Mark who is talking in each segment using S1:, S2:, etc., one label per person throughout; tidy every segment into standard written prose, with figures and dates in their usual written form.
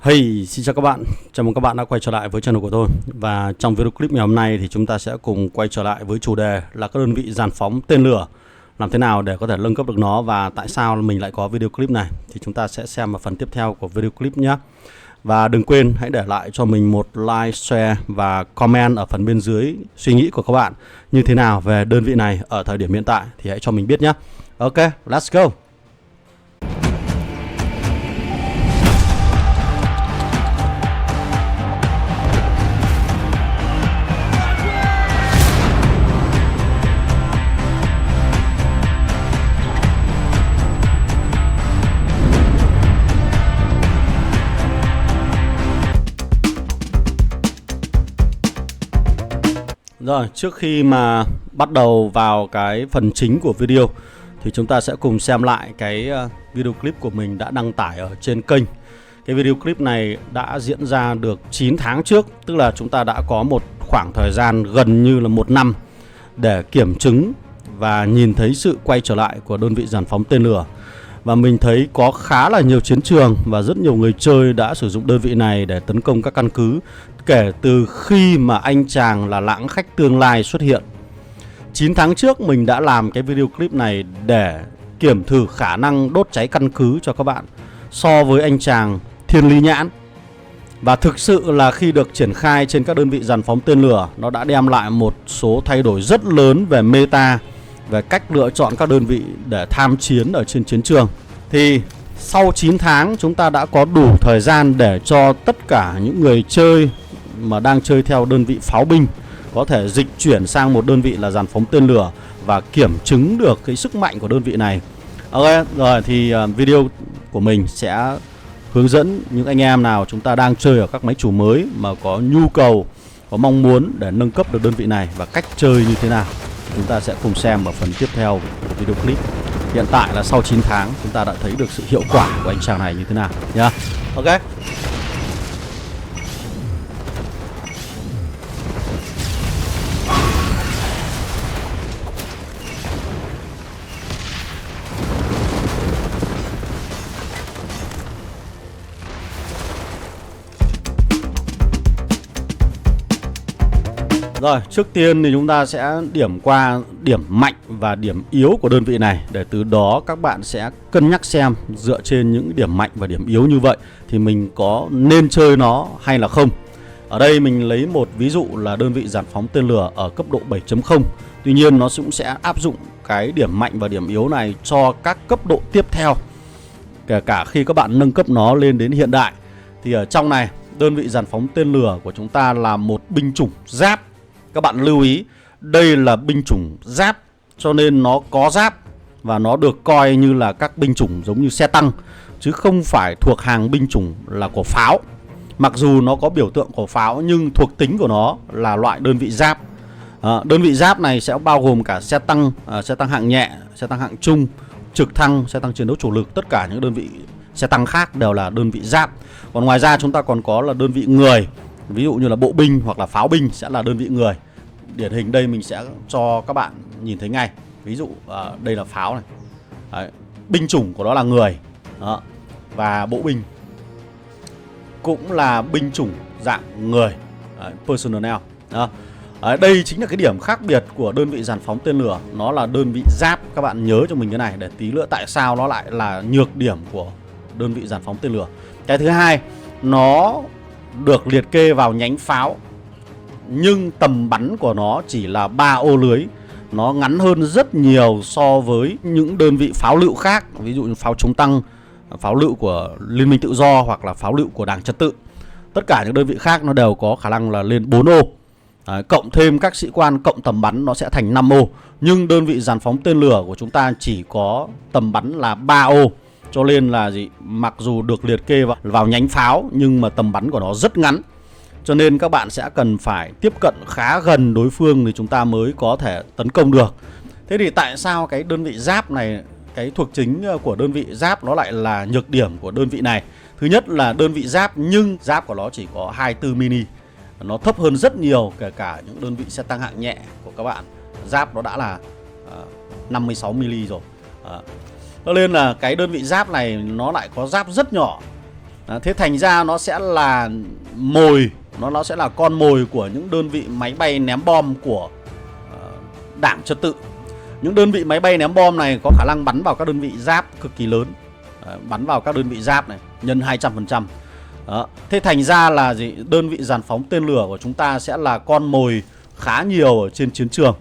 S1: Hey, xin chào các bạn. Chào mừng các bạn đã quay trở lại với channel của tôi. Và trong video clip ngày hôm nay thì chúng ta sẽ cùng quay trở lại với chủ đề là các đơn vị dàn phóng tên lửa. Làm thế nào để có thể nâng cấp được nó và tại sao mình lại có video clip này thì chúng ta sẽ xem ở phần tiếp theo của video clip nhé. Và đừng quên hãy để lại cho mình một like, share và comment ở phần bên dưới suy nghĩ của các bạn như thế nào về đơn vị này ở thời điểm hiện tại thì hãy cho mình biết nhé. Ok, let's go. Rồi, trước khi mà bắt đầu vào cái phần chính của video thì chúng ta sẽ cùng xem lại cái video clip của mình đã đăng tải ở trên kênh. Cái video clip này đã diễn ra được 9 tháng trước, tức là chúng ta đã có một khoảng thời gian gần như là 1 năm để kiểm chứng và nhìn thấy sự quay trở lại của đơn vị dàn phóng tên lửa. Và mình thấy có khá là nhiều chiến trường và rất nhiều người chơi đã sử dụng đơn vị này để tấn công các căn cứ kể từ khi mà anh chàng là lãng khách tương lai xuất hiện. 9 tháng trước mình đã làm cái video clip này để kiểm thử khả năng đốt cháy căn cứ cho các bạn so với anh chàng Thiên Lý Nhãn. Và thực sự là khi được triển khai trên các đơn vị dàn phóng tên lửa, nó đã đem lại một số thay đổi rất lớn về meta, về cách lựa chọn các đơn vị để tham chiến ở trên chiến trường. Thì sau 9 tháng chúng ta đã có đủ thời gian để cho tất cả những người chơi mà đang chơi theo đơn vị pháo binh có thể dịch chuyển sang một đơn vị là dàn phóng tên lửa và kiểm chứng được cái sức mạnh của đơn vị này. Ok, rồi thì video của mình sẽ hướng dẫn những anh em nào chúng ta đang chơi ở các máy chủ mới mà có nhu cầu, có mong muốn để nâng cấp được đơn vị này và cách chơi như thế nào. Chúng ta sẽ cùng xem ở phần tiếp theo của video clip. Hiện tại là sau 9 tháng chúng ta đã thấy được sự hiệu quả của anh chàng này như thế nào nhá. Ok. Rồi, trước tiên thì chúng ta sẽ điểm qua điểm mạnh và điểm yếu của đơn vị này, để từ đó các bạn sẽ cân nhắc xem dựa trên những điểm mạnh và điểm yếu như vậy thì mình có nên chơi nó hay là không. Ở đây mình lấy một ví dụ là đơn vị dàn phóng tên lửa ở cấp độ 7.0. Tuy nhiên nó cũng sẽ áp dụng cái điểm mạnh và điểm yếu này cho các cấp độ tiếp theo, kể cả khi các bạn nâng cấp nó lên đến hiện đại. Thì ở trong này, đơn vị dàn phóng tên lửa của chúng ta là một binh chủng giáp. Các bạn lưu ý, đây là binh chủng giáp cho nên nó có giáp và nó được coi như là các binh chủng giống như xe tăng, chứ không phải thuộc hàng binh chủng là của pháo. Mặc dù nó có biểu tượng của pháo nhưng thuộc tính của nó là loại đơn vị giáp. Đơn vị giáp này sẽ bao gồm cả xe tăng hạng nhẹ, xe tăng hạng trung, trực thăng, xe tăng chiến đấu chủ lực. Tất cả những đơn vị xe tăng khác đều là đơn vị giáp. Còn ngoài ra chúng ta còn có là đơn vị người. Ví dụ như là bộ binh hoặc là pháo binh sẽ là đơn vị người. Điển hình đây mình sẽ cho các bạn nhìn thấy ngay. Ví dụ đây là pháo này. Đấy, binh chủng của nó là người. Đó. Và bộ binh cũng là binh chủng dạng người. Đấy, personnel. Đó. Đấy, đây chính là cái điểm khác biệt của đơn vị dàn phóng tên lửa. Nó là đơn vị giáp. Các bạn nhớ cho mình cái này để tí nữa tại sao nó lại là nhược điểm của đơn vị dàn phóng tên lửa. Cái thứ hai, nó được liệt kê vào nhánh pháo nhưng tầm bắn của nó chỉ là 3 ô lưới. Nó ngắn hơn rất nhiều so với những đơn vị pháo lựu khác, ví dụ như pháo chống tăng, pháo lựu của Liên minh Tự do hoặc là pháo lựu của Đảng Trật tự. Tất cả những đơn vị khác nó đều có khả năng là lên 4 ô. Cộng thêm các sĩ quan, cộng tầm bắn nó sẽ thành 5 ô. Nhưng đơn vị dàn phóng tên lửa của chúng ta chỉ có tầm bắn là 3 ô. Cho nên là gì? Mặc dù được liệt kê vào nhánh pháo nhưng mà tầm bắn của nó rất ngắn. Cho nên các bạn sẽ cần phải tiếp cận khá gần đối phương thì chúng ta mới có thể tấn công được. Thế thì tại sao cái đơn vị giáp này, cái thuộc tính của đơn vị giáp nó lại là nhược điểm của đơn vị này? Thứ nhất là đơn vị giáp nhưng giáp của nó chỉ có 24 mini. Nó thấp hơn rất nhiều kể cả những đơn vị xe tăng hạng nhẹ của các bạn. Giáp nó đã là 56 mili rồi. Cho nên là cái đơn vị giáp này nó lại có giáp rất nhỏ. Thế thành ra nó sẽ là mồi, nó sẽ là con mồi của những đơn vị máy bay ném bom của Đảng Trật tự. Những đơn vị máy bay ném bom này có khả năng bắn vào các đơn vị giáp cực kỳ lớn. Bắn vào các đơn vị giáp này nhân 200%. Đó. Thế thành ra là gì? Đơn vị dàn phóng tên lửa của chúng ta sẽ là con mồi khá nhiều ở trên chiến trường.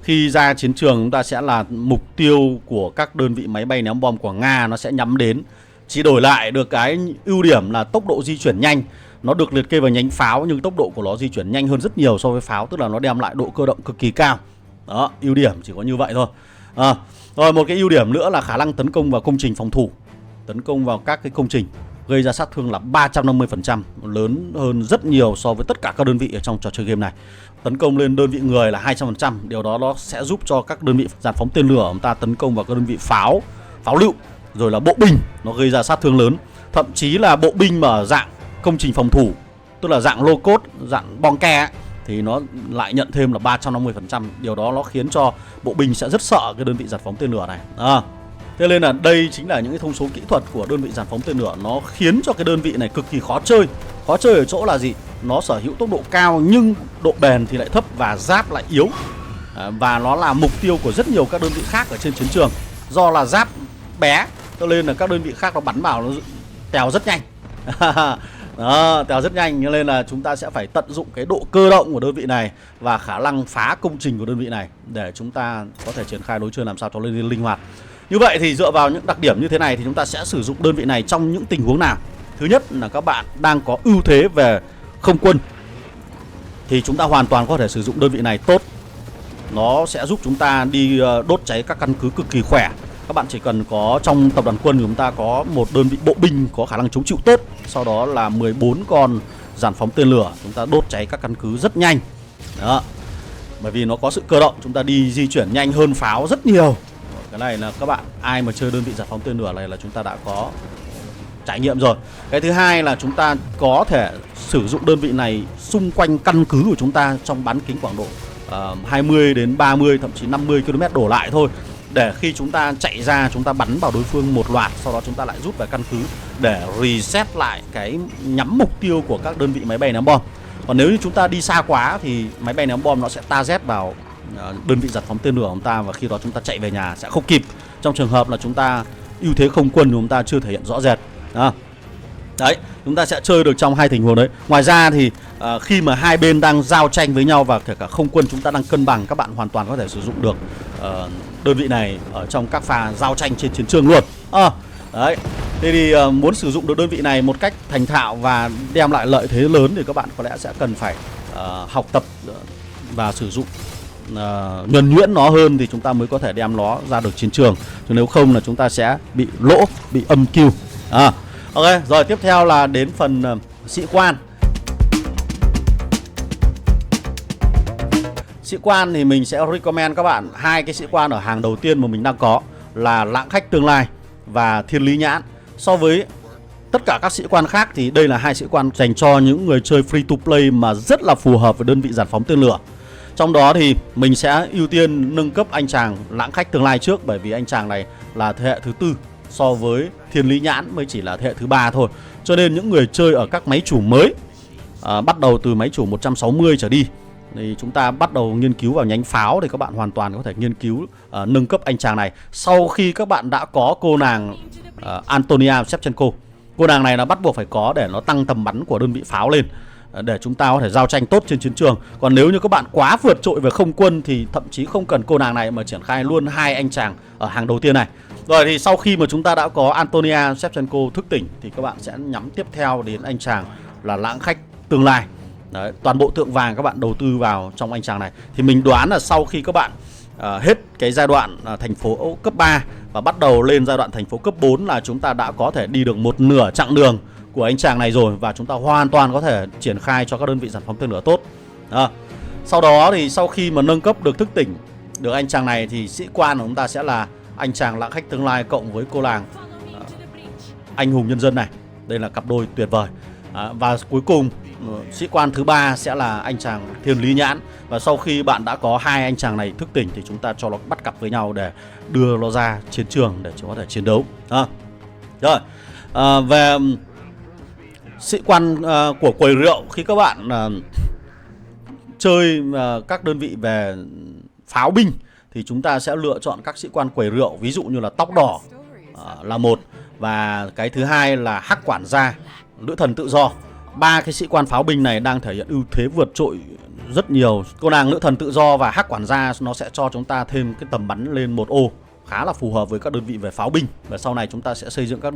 S1: Khi ra chiến trường chúng ta sẽ là mục tiêu của các đơn vị máy bay ném bom của Nga, nó sẽ nhắm đến. Chỉ đổi lại được cái ưu điểm là tốc độ di chuyển nhanh. Nó được liệt kê vào nhánh pháo nhưng tốc độ của nó di chuyển nhanh hơn rất nhiều so với pháo, tức là nó đem lại độ cơ động cực kỳ cao. Đó, ưu điểm chỉ có như vậy thôi. Rồi một cái ưu điểm nữa là khả năng tấn công vào công trình phòng thủ, tấn công vào các cái công trình, gây ra sát thương là 350%, lớn hơn rất nhiều so với tất cả các đơn vị ở trong trò chơi game này. Tấn công lên đơn vị người là 200%, điều đó nó sẽ giúp cho các đơn vị dàn phóng tên lửa chúng ta tấn công vào các đơn vị pháo lựu, rồi là bộ binh, nó gây ra sát thương lớn. Thậm chí là bộ binh mà ở dạng công trình phòng thủ, tức là dạng lô cốt, dạng bong ke ấy, thì nó lại nhận thêm là 350%. Điều đó nó khiến cho bộ binh sẽ rất sợ cái đơn vị dàn phóng tên lửa này. Thế nên là đây chính là những cái thông số kỹ thuật của đơn vị dàn phóng tên lửa. Nó khiến cho cái đơn vị này cực kỳ khó chơi. Khó chơi ở chỗ là gì? Nó sở hữu tốc độ cao nhưng độ bền thì lại thấp và giáp lại yếu. Và nó là mục tiêu của rất nhiều các đơn vị khác ở trên chiến trường. Do là giáp bé cho nên là các đơn vị khác nó bắn vào nó tèo rất nhanh. Đó, tèo rất nhanh, cho nên là chúng ta sẽ phải tận dụng cái độ cơ động của đơn vị này và khả năng phá công trình của đơn vị này để chúng ta có thể triển khai lối chơi làm sao cho lên linh hoạt. Như vậy thì dựa vào những đặc điểm như thế này thì chúng ta sẽ sử dụng đơn vị này trong những tình huống nào? Thứ nhất là các bạn đang có ưu thế về không quân thì chúng ta hoàn toàn có thể sử dụng đơn vị này tốt. Nó sẽ giúp chúng ta đi đốt cháy các căn cứ cực kỳ khỏe. Các bạn chỉ cần có trong tập đoàn quân của chúng ta có một đơn vị bộ binh có khả năng chống chịu tốt, sau đó là 14 con dàn phóng tên lửa, chúng ta đốt cháy các căn cứ rất nhanh. Đó. Bởi vì nó có sự cơ động, chúng ta đi di chuyển nhanh hơn pháo rất nhiều. Cái này là các bạn ai mà chơi đơn vị dàn phóng tên lửa này là chúng ta đã có trải nghiệm rồi. Cái thứ hai là chúng ta có thể sử dụng đơn vị này xung quanh căn cứ của chúng ta trong bán kính khoảng độ 20 đến 30 thậm chí 50 km đổ lại thôi, để khi chúng ta chạy ra chúng ta bắn vào đối phương một loạt, sau đó chúng ta lại rút về căn cứ để reset lại cái nhắm mục tiêu của các đơn vị máy bay ném bom. Còn nếu như chúng ta đi xa quá thì máy bay ném bom nó sẽ target vào đơn vị dàn phóng tên lửa của chúng ta, và khi đó chúng ta chạy về nhà sẽ không kịp, trong trường hợp là chúng ta ưu thế không quân của chúng ta chưa thể hiện rõ rệt. Đấy, chúng ta sẽ chơi được trong hai tình huống đấy. Ngoài ra thì khi mà hai bên đang giao tranh với nhau và kể cả không quân chúng ta đang cân bằng, các bạn hoàn toàn có thể sử dụng được đơn vị này ở trong các pha giao tranh trên chiến trường luôn. Đấy. Thế thì muốn sử dụng được đơn vị này một cách thành thạo và đem lại lợi thế lớn thì các bạn có lẽ sẽ cần phải học tập và sử dụng nhuần nhuyễn nó hơn thì chúng ta mới có thể đem nó ra được chiến trường. Chứ nếu không là chúng ta sẽ bị lỗ, bị âm kill. Ok, rồi tiếp theo là đến phần sĩ quan. Sĩ quan thì mình sẽ recommend các bạn hai cái sĩ quan ở hàng đầu tiên mà mình đang có là Lãng Khách Tương Lai và Thiên Lý Nhãn. So với tất cả các sĩ quan khác thì đây là hai sĩ quan dành cho những người chơi free to play mà rất là phù hợp với đơn vị dàn phóng tên lửa. Trong đó thì mình sẽ ưu tiên nâng cấp anh chàng Lãng Khách Tương Lai trước, bởi vì anh chàng này là thế hệ thứ 4 so với Thiên Lý Nhãn mới chỉ là thế hệ thứ 3 thôi. Cho nên những người chơi ở các máy chủ mới bắt đầu từ máy chủ 160 trở đi thì chúng ta bắt đầu nghiên cứu vào nhánh pháo thì các bạn hoàn toàn có thể nghiên cứu nâng cấp anh chàng này sau khi các bạn đã có cô nàng Antonia Shevchenko. Cô nàng này là bắt buộc phải có để nó tăng tầm bắn của đơn vị pháo lên, để chúng ta có thể giao tranh tốt trên chiến trường. Còn nếu như các bạn quá vượt trội về không quân thì thậm chí không cần cô nàng này mà triển khai luôn hai anh chàng ở hàng đầu tiên này. Rồi thì sau khi mà chúng ta đã có Antonia Shevchenko thức tỉnh thì các bạn sẽ nhắm tiếp theo đến anh chàng là Lãng Khách Tương Lai. Đấy, toàn bộ tượng vàng các bạn đầu tư vào trong anh chàng này. Thì mình đoán là sau khi các bạn hết cái giai đoạn thành phố cấp 3 và bắt đầu lên giai đoạn thành phố cấp 4 là chúng ta đã có thể đi được một nửa chặng đường của anh chàng này rồi, và chúng ta hoàn toàn có thể triển khai cho các đơn vị dàn phóng tên lửa tốt. Sau đó thì sau khi mà nâng cấp được thức tỉnh được anh chàng này thì sĩ quan của chúng ta sẽ là anh chàng Lãng Khách Tương Lai cộng với cô nàng Anh Hùng Nhân Dân này. Đây là cặp đôi tuyệt vời. Và cuối cùng sĩ quan thứ 3 sẽ là anh chàng Thiên Lý Nhãn. Và sau khi bạn đã có hai anh chàng này thức tỉnh thì chúng ta cho nó bắt cặp với nhau để đưa nó ra chiến trường để có thể chiến đấu. Rồi, về sĩ quan của quầy rượu, khi các bạn chơi các đơn vị về pháo binh thì chúng ta sẽ lựa chọn các sĩ quan quầy rượu, ví dụ như là tóc đỏ là một, và cái thứ hai là hắc quản gia, nữ thần tự do. Ba cái sĩ quan pháo binh này đang thể hiện ưu thế vượt trội rất nhiều. Cô nàng nữ thần tự do và hắc quản gia nó sẽ cho chúng ta thêm cái tầm bắn lên 1 ô, khá là phù hợp với các đơn vị về pháo binh. Và sau này chúng ta sẽ xây dựng các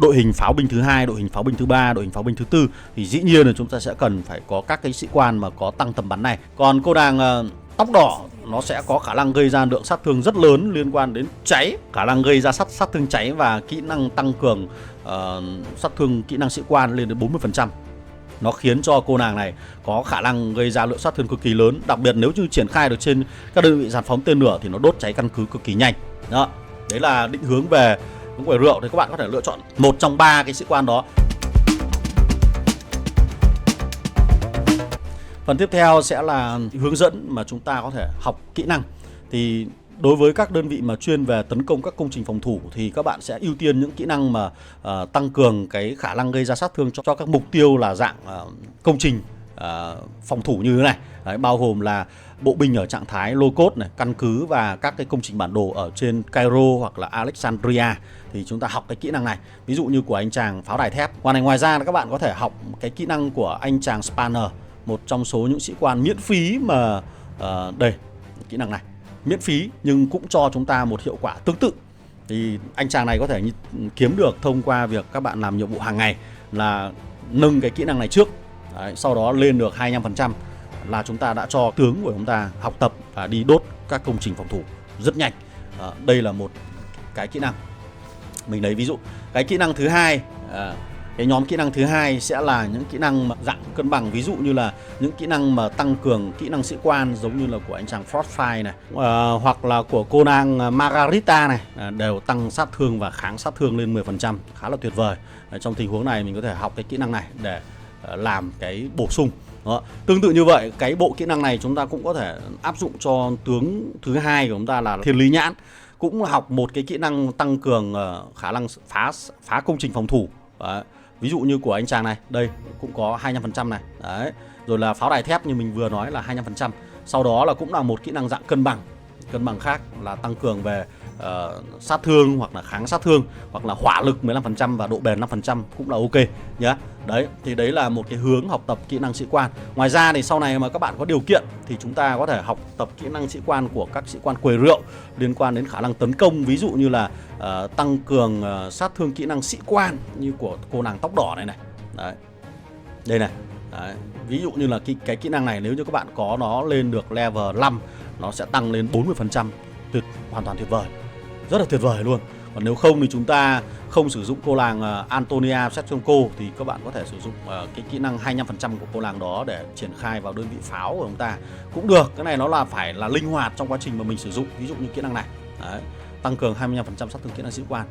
S1: đội hình pháo binh thứ hai, đội hình pháo binh thứ ba, đội hình pháo binh thứ tư, thì dĩ nhiên là chúng ta sẽ cần phải có các cái sĩ quan mà có tăng tầm bắn này. Còn cô nàng tóc đỏ nó sẽ có khả năng gây ra lượng sát thương rất lớn liên quan đến cháy, khả năng gây ra sát thương cháy và kỹ năng tăng cường sát thương kỹ năng sĩ quan lên đến 40%. Nó khiến cho cô nàng này có khả năng gây ra lượng sát thương cực kỳ lớn, đặc biệt nếu như triển khai được trên các đơn vị dàn phóng tên lửa thì nó đốt cháy căn cứ cực kỳ nhanh. Đó, đấy là định hướng về những quầy rượu, thì các bạn có thể lựa chọn một trong ba cái sĩ quan đó. Phần tiếp theo sẽ là hướng dẫn mà chúng ta có thể học kỹ năng. Thì đối với các đơn vị mà chuyên về tấn công các công trình phòng thủ thì các bạn sẽ ưu tiên những kỹ năng mà tăng cường cái khả năng gây ra sát thương cho các mục tiêu là dạng công trình phòng thủ như thế này. Đấy, bao gồm là bộ binh ở trạng thái low cost này, căn cứ và các cái công trình bản đồ ở trên Cairo hoặc là Alexandria, thì chúng ta học cái kỹ năng này. Ví dụ như của anh chàng pháo đài thép. Ngoài ra các bạn có thể học cái kỹ năng của anh chàng Spanner, một trong số những sĩ quan miễn phí mà đây, kỹ năng này miễn phí nhưng cũng cho chúng ta một hiệu quả tương tự. Thì anh chàng này có thể kiếm được thông qua việc các bạn làm nhiệm vụ hàng ngày là nâng cái kỹ năng này trước. Đấy, sau đó lên được 25% là chúng ta đã cho tướng của chúng ta học tập và đi đốt các công trình phòng thủ rất nhanh. Đây là một cái kỹ năng. Mình lấy ví dụ. Cái kỹ năng thứ hai, cái nhóm kỹ năng thứ hai sẽ là những kỹ năng mà dạng cân bằng, ví dụ như là những kỹ năng mà tăng cường kỹ năng sĩ quan giống như là của anh chàng Frostfire này, hoặc là của cô nàng Margarita này, đều tăng sát thương và kháng sát thương lên 10%, khá là tuyệt vời. Trong tình huống này mình có thể học cái kỹ năng này để làm cái bổ sung. Đó. Tương tự như vậy, cái bộ kỹ năng này chúng ta cũng có thể áp dụng cho tướng thứ hai của chúng ta là Thiên Lý Nhãn, cũng học một cái kỹ năng tăng cường khả năng phá công trình phòng thủ. Đấy. Ví dụ như của anh chàng này, đây cũng có 25% này. Đấy. Rồi là pháo đài thép như mình vừa nói là 25%. Sau đó là cũng là một kỹ năng dạng cân bằng khác là tăng cường về sát thương hoặc là kháng sát thương, hoặc là hỏa lực 15% và độ bền 5% cũng là ok nhé. Đấy, thì đấy là một cái hướng học tập kỹ năng sĩ quan. Ngoài ra thì sau này mà các bạn có điều kiện thì chúng ta có thể học tập kỹ năng sĩ quan của các sĩ quan quầy rượu liên quan đến khả năng tấn công, ví dụ như là tăng cường sát thương kỹ năng sĩ quan như của cô nàng tóc đỏ này này. Đấy. Đây này. Đấy. Ví dụ như là cái kỹ năng này nếu như các bạn có nó lên được level 5, nó sẽ tăng lên 40%, hoàn toàn tuyệt vời. Rất là tuyệt vời luôn. Còn nếu không thì chúng ta không sử dụng cô nàng Antonia Shevchenko thì các bạn có thể sử dụng cái kỹ năng 25% của cô nàng đó để triển khai vào đơn vị pháo của chúng ta cũng được. Cái này nó là phải là linh hoạt trong quá trình mà mình sử dụng. Ví dụ như kỹ năng này. Đấy, tăng cường 25% sát thương kỹ năng sĩ quan,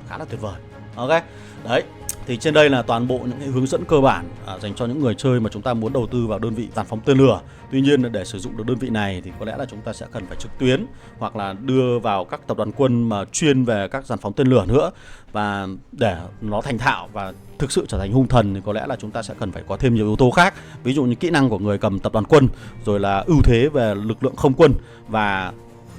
S1: khá là tuyệt vời. Ok. Đấy. Thì trên đây là toàn bộ những cái hướng dẫn cơ bản dành cho những người chơi mà chúng ta muốn đầu tư vào đơn vị dàn phóng tên lửa. Tuy nhiên để sử dụng được đơn vị này thì có lẽ là chúng ta sẽ cần phải trực tuyến hoặc là đưa vào các tập đoàn quân mà chuyên về các dàn phóng tên lửa nữa. Và để nó thành thạo và thực sự trở thành hung thần thì có lẽ là chúng ta sẽ cần phải có thêm nhiều yếu tố khác. Ví dụ như kỹ năng của người cầm tập đoàn quân, rồi là ưu thế về lực lượng không quân, và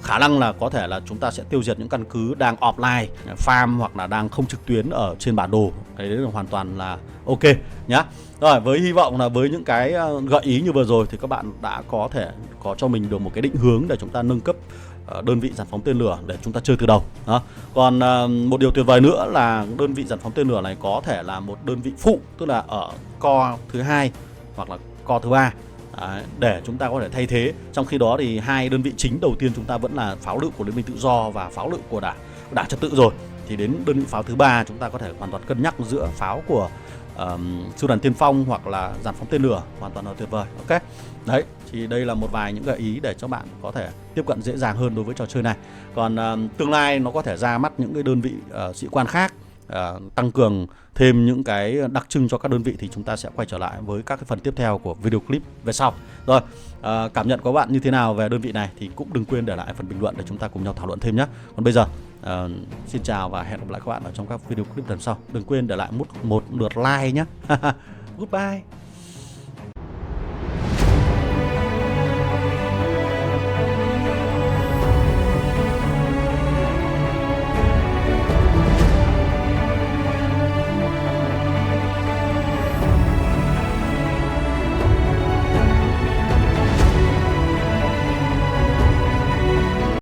S1: khả năng là có thể là chúng ta sẽ tiêu diệt những căn cứ đang offline, farm hoặc là đang không trực tuyến ở trên bản đồ. Cái đấy là hoàn toàn là ok nhá. Rồi, với hy vọng là với những cái gợi ý như vừa rồi thì các bạn đã có thể có cho mình được một cái định hướng để chúng ta nâng cấp đơn vị dàn phóng tên lửa để chúng ta chơi từ đầu. Đó. Còn một điều tuyệt vời nữa là đơn vị dàn phóng tên lửa này có thể là một đơn vị phụ, tức là ở core thứ hai hoặc là core thứ ba. Đấy, để chúng ta có thể thay thế. Trong khi đó thì hai đơn vị chính đầu tiên chúng ta vẫn là pháo lựu của Liên minh Tự do và pháo lựu của Đảng Trật tự rồi. Thì đến đơn vị pháo thứ ba chúng ta có thể hoàn toàn cân nhắc giữa pháo của sư đoàn tiên phong hoặc là dàn phóng tên lửa, hoàn toàn là tuyệt vời. Ok. Đấy, thì đây là một vài những gợi ý để cho bạn có thể tiếp cận dễ dàng hơn đối với trò chơi này. Còn tương lai nó có thể ra mắt những cái đơn vị sĩ quan khác, tăng cường thêm những cái đặc trưng cho các đơn vị, thì chúng ta sẽ quay trở lại với các cái phần tiếp theo của video clip về sau. Rồi, cảm nhận của bạn như thế nào về đơn vị này thì cũng đừng quên để lại phần bình luận để chúng ta cùng nhau thảo luận thêm nhé. Còn bây giờ Xin chào và hẹn gặp lại các bạn ở trong các video clip lần sau. Đừng quên để lại một lượt like nhé. Goodbye.